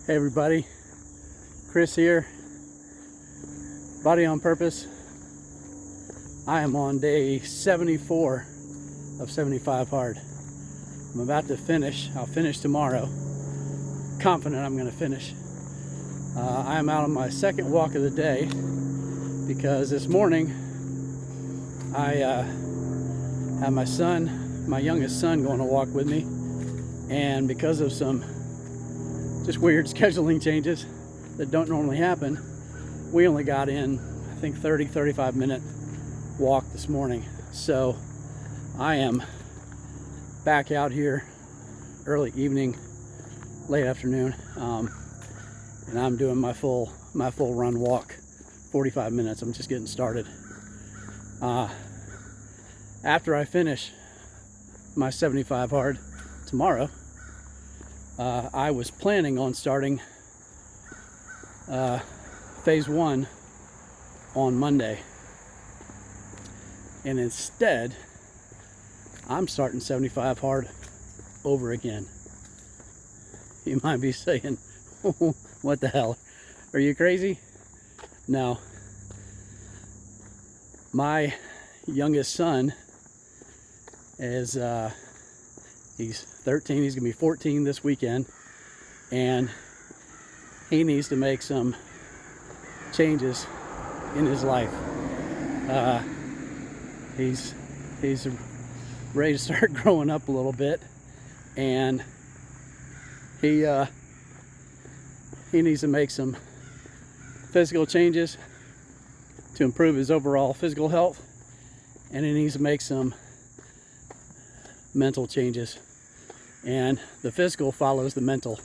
Hey everybody, Chris here, Body on Purpose. I am on day 74 of 75 hard. I'm about to finish. I'll finish tomorrow. Confident I'm going to finish. I am out on my second walk of the day because this morning I have my youngest son, going to walk with me, and because of some just weird scheduling changes that don't normally happen, we only got in, I think, 35 minute walk this morning. So I am back out here early evening, late afternoon, and I'm doing my full run walk, 45 minutes. I'm just getting started. After I finish my 75 hard tomorrow, I was planning on starting phase 1 on Monday, and instead I'm starting 75 hard over again. You might be saying, what the hell, are you crazy? No, my youngest son is he's 13, he's gonna be 14 this weekend, and he needs to make some changes in his life. He's ready to start growing up a little bit, and he needs to make some physical changes to improve his overall physical health, and he needs to make some mental changes, and the physical follows the mental.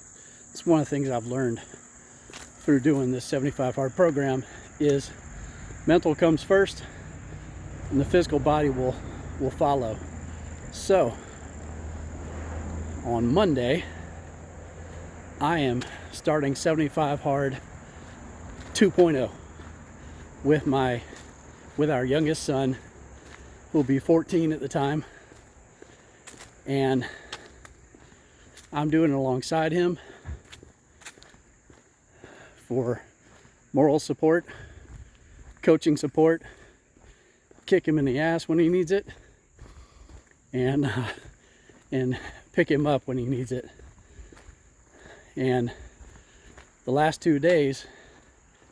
It's one of the things I've learned through doing this 75 hard program is mental comes first and the physical body will follow. So on Monday I am starting 75 hard 2.0 with our youngest son, who will be 14 at the time, and I'm doing it alongside him for moral support, coaching support, kick him in the ass when he needs it, and pick him up when he needs it. And the last 2 days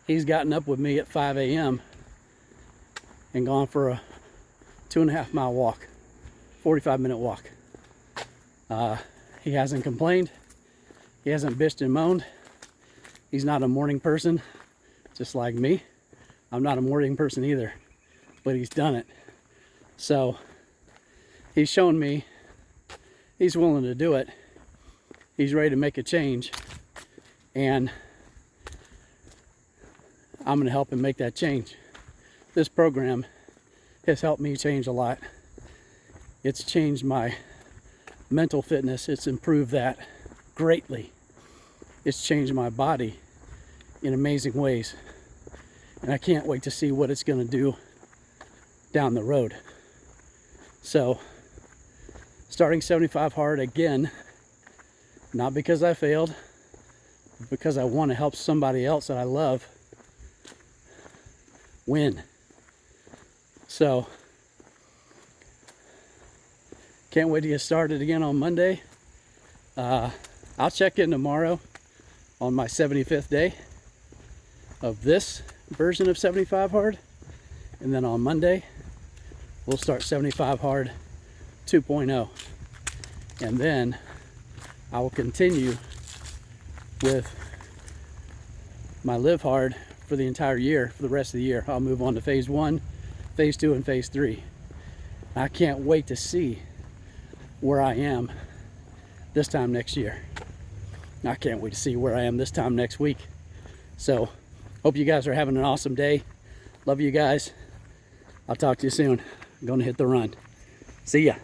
he's gotten up with me at 5 a.m. and gone for a 2.5 mile walk, 45 minute walk. He hasn't complained. He hasn't bitched and moaned. He's not a morning person, just like me. I'm not a morning person either, but he's done it. So he's shown me he's willing to do it. He's ready to make a change, and I'm going to help him make that change. This program has helped me change a lot. It's changed my mental fitness. It's improved that greatly. It's changed my body in amazing ways, and I can't wait to see what it's going to do down the road. So starting 75 hard again, not because I failed, but because I want to help somebody else that I love win. So can't wait to get started again on Monday. I'll check in tomorrow on my 75th day of this version of 75 hard, and then on Monday we'll start 75 hard 2.0, and then I will continue with my live hard for the entire year. For the rest of the year I'll move on to phase 1, phase 2, and phase 3. I can't wait to see where I am this time next year. I can't wait to see where I am this time next week. So hope you guys are having an awesome day. Love you guys. I'll talk to you soon. I'm going to hit the run. See ya.